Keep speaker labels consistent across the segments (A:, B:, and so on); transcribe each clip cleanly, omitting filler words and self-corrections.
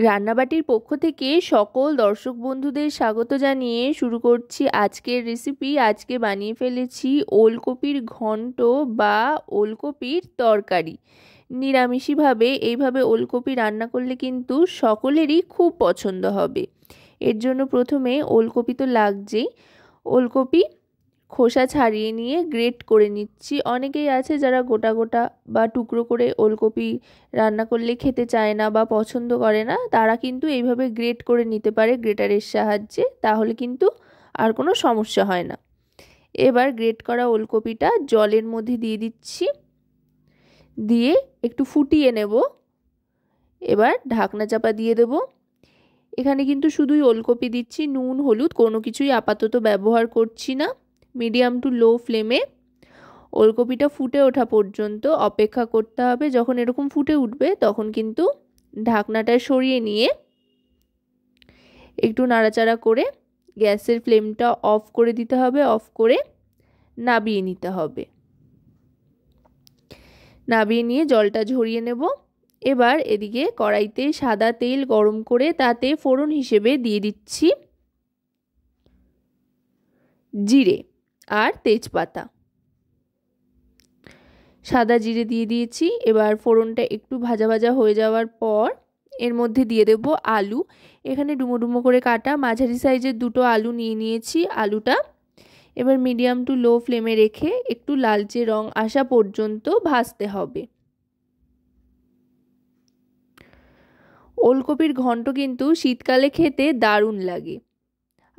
A: রান্নাবাটির পক্ষ থেকে সকল দর্শক বন্ধুদের স্বাগত জানিয়ে শুরু করছি আজকের রেসিপি। আজকে বানিয়ে ফেলেছি ওলকপির ঘন্ট বা ওলকপির তরকারি। নিরামিষিভাবে এইভাবে ওলকপি রান্না করলে কিন্তু সকলেরই খুব পছন্দ হবে। এর জন্য প্রথমে ওলকপি তো লাগছেই। ওলকপি খোসা ছাড়িয়ে নিয়ে গ্রেট করে নিচ্ছি। অনেকেই আছে যারা গোটা গোটা বা টুকরো করে ওলকপি রান্না করলে খেতে চায় না বা পছন্দ করে না, তারা কিন্তু এইভাবে গ্রেট করে নিতে পারে গ্রেটারের সাহায্যে, তাহলে কিন্তু আর কোনো সমস্যা হয় না। এবার গ্রেট করা ওলকপিটা জলের মধ্যে দিয়ে দিচ্ছি, দিয়ে একটু ফুটিয়ে নেব। এবার ঢাকনা চাপা দিয়ে দেব। এখানে কিন্তু শুধুই ওলকপি দিচ্ছি, নুন হলুদ কোনো কিছুই আপাতত ব্যবহার করছি না। মিডিয়াম টু লো ফ্লেমে ওলকপিটা ফুটে ওঠা পর্যন্ত অপেক্ষা করতে হবে। যখন এরকম ফুটে উঠবে তখন কিন্তু ঢাকনাটা সরিয়ে নিয়ে একটু নাড়াচাড়া করে গ্যাসের ফ্লেমটা অফ করে দিতে হবে। অফ করে নাবিয়ে নিতে হবে। নাবিয়ে নিয়ে জলটা ঝরিয়ে নেব। এবার এদিকে কড়াইতে সাদা তেল গরম করে তাতে ফোড়ন হিসেবে দিয়ে দিচ্ছি জিরে আর তেজপাতা। সাদা জিরে দিয়ে দিয়েছি। এবার ফোড়নটা একটু ভাজা ভাজা হয়ে যাওয়ার পর এর মধ্যে দিয়ে দেব আলু। এখানে ডুমো ডুমো করে কাটা মাঝারি সাইজের দুটো আলু নিয়ে নিয়েছি। আলুটা এবার মিডিয়াম টু লো ফ্লেমে রেখে একটু লালচে রং আসা পর্যন্ত ভাজতে হবে। ওলকপির ঘন্ট কিন্তু শীতকালে খেতে দারুণ লাগে।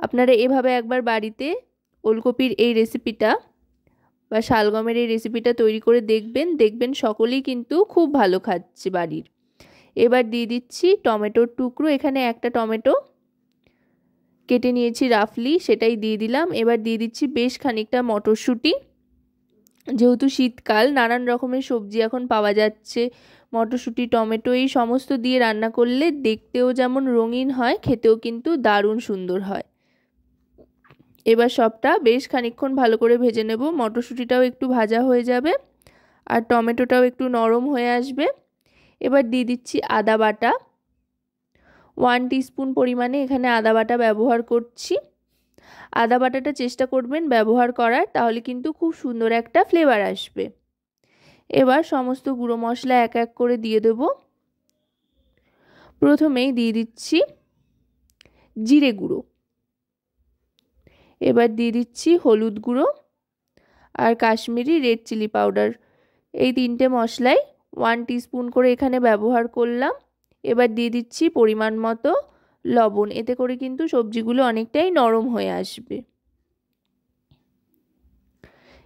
A: আপনারা এভাবে একবার বাড়িতে ওলকপির এই রেসিপিটা বা শালগমের এই রেসিপিটা তৈরি করে দেখবেন সকলেই কিন্তু খুব ভালো খাচ্ছে বাড়ির। এবার দিয়ে দিচ্ছি টমেটোর টুকরো। এখানে একটা টমেটো কেটে নিয়েছি রাফলি, সেটাই দিয়ে দিলাম। এবার দিয়ে দিচ্ছি বেশ খানিকটা মটরশুঁটি। যেহেতু শীতকাল নানান রকমের সবজি এখন পাওয়া যাচ্ছে, মটরশুঁটি টমেটো এই সমস্ত দিয়ে রান্না করলে দেখতেও যেমন রঙিন হয়, খেতেও কিন্তু দারুণ সুন্দর হয়। এবার সবটা বেশ খানিকক্ষণ ভালো করে ভেজে নেব। মটরশুঁটিটাও একটু ভাজা হয়ে যাবে আর টমেটোটাও একটু নরম হয়ে আসবে। এবার দিয়ে দিচ্ছি আদা বাটা। 1 টিস্পুন পরিমাণে এখানে আদা বাটা ব্যবহার করছি। আদা বাটাটা চেষ্টা করবেন ব্যবহার করার, তাহলে কিন্তু খুব সুন্দর একটা ফ্লেভার আসবে। এবার সমস্ত গুঁড়ো মশলা এক এক করে দিয়ে দেব। প্রথমেই দিয়ে দিচ্ছি জিরে গুঁড়ো। এবার দিয়ে দিচ্ছি হলুদ গুঁড়ো আর কাশ্মীরি রেড চিলি পাউডার। এই তিনটে মশলাই 1 টিস্পুন করে এখানে ব্যবহার করলাম। এবার দিয়ে দিচ্ছি পরিমাণ মতো লবণ। এতে করে কিন্তু সবজিগুলো অনেকটাই নরম হয়ে আসবে।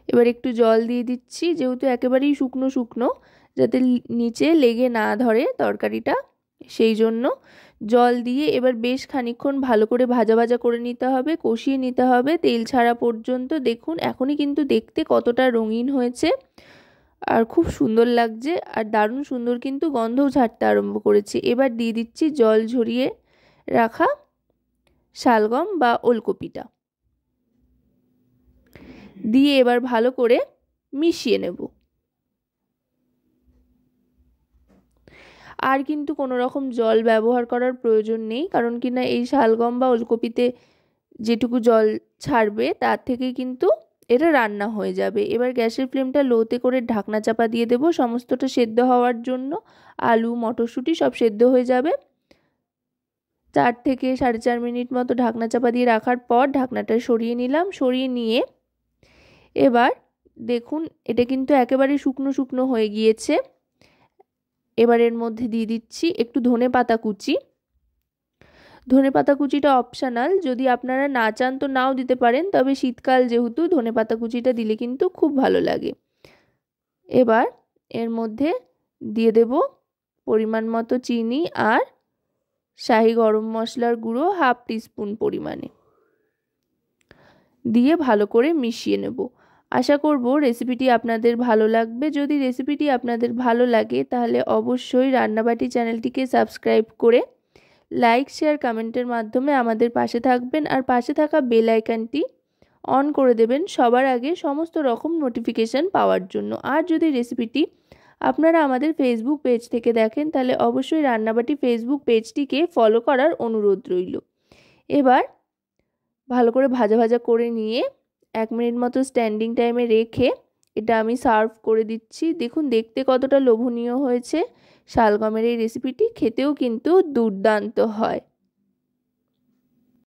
A: এবার একটু জল দিয়ে দিচ্ছি, যেহেতু একেবারেই শুকনো শুকনো, যাতে নিচে লেগে না ধরে তরকারিটা, সেই জন্য জল দিয়ে এবার বেশ খানিকক্ষণ ভালো করে ভাজা ভাজা করে নিতে হবে, কষিয়ে নিতে হবে তেল ছাড়া পর্যন্ত। দেখুন এখনই কিন্তু দেখতে কতটা রঙিন হয়েছে আর খুব সুন্দর লাগছে, আর দারুণ সুন্দর কিন্তু গন্ধও ছাড়তে আরম্ভ করেছে। এবার দিয়ে দিচ্ছি জল ঝরিয়ে রাখা শালগম বা ওলকপিটা দিয়ে এবার ভালো করে মিশিয়ে নেব। আর কিন্তু কোনো রকম জল ব্যবহার করার প্রয়োজন নেই, কারণ কিনা এই শালগম বা ওলকপিতে যেটুকু জল ছাড়বে তার থেকে কিন্তু এটা রান্না হয়ে যাবে। এবার গ্যাসের ফ্লেমটা লোতে করে ঢাকনা চাপা দিয়ে দেব সমস্তটা সেদ্ধ হওয়ার জন্য। আলু মটরশুঁটি সব সেদ্ধ হয়ে যাবে। 4 থেকে 4.5 মিনিট মতো ঢাকনা চাপা দিয়ে রাখার পর ঢাকনাটা সরিয়ে নিলাম। সরিয়ে নিয়ে এবার দেখুন এটা কিন্তু একেবারে শুকনো শুকনো হয়ে গিয়েছে। এবার এর মধ্যে দিয়ে দিচ্ছি একটু ধনেপাতা কুচি। ধনেপাতা কুচিটা অপশনাল, যদি আপনারা না চান তো নাও দিতে পারেন, তবে শীতকাল যেহেতু ধনেপাতা কুচিটা দিলে কিন্তু খুব ভালো লাগে। এবার এর মধ্যে দিয়ে দেব পরিমাণ মতো চিনি আর শাহি গরম মশলার গুঁড়ো 1/2 টিস্পুন পরিমাণে দিয়ে ভালো করে মিশিয়ে নেব। আশা করব রেসিপিটি আপনাদের ভালো লাগবে। যদি রেসিপিটি আপনাদের ভালো লাগে তাহলে অবশ্যই রান্নাবাটি চ্যানেলটিকে সাবস্ক্রাইব করে লাইক শেয়ার কমেন্টের মাধ্যমে আমাদের পাশে থাকবেন, আর পাশে থাকা বেল আইকনটি অন করে দেবেন সবার আগে সমস্ত রকম নোটিফিকেশান পাওয়ার জন্য। আর যদি রেসিপিটি আপনারা আমাদের ফেসবুক পেজ থেকে দেখেন তাহলে অবশ্যই রান্নাবাটি ফেসবুক পেজটিকে ফলো করার অনুরোধ রইল। এবার ভালো করে ভাজা ভাজা করে নিয়ে 1 মিনিট মতো স্ট্যান্ডিং টাইমে রেখে এটা আমি সার্ভ করে দিচ্ছি। দেখুন দেখতে কতটা লোভনীয় হয়েছে। শালগমের এই রেসিপিটি খেতেও কিন্তু দুর্দান্ত হয়।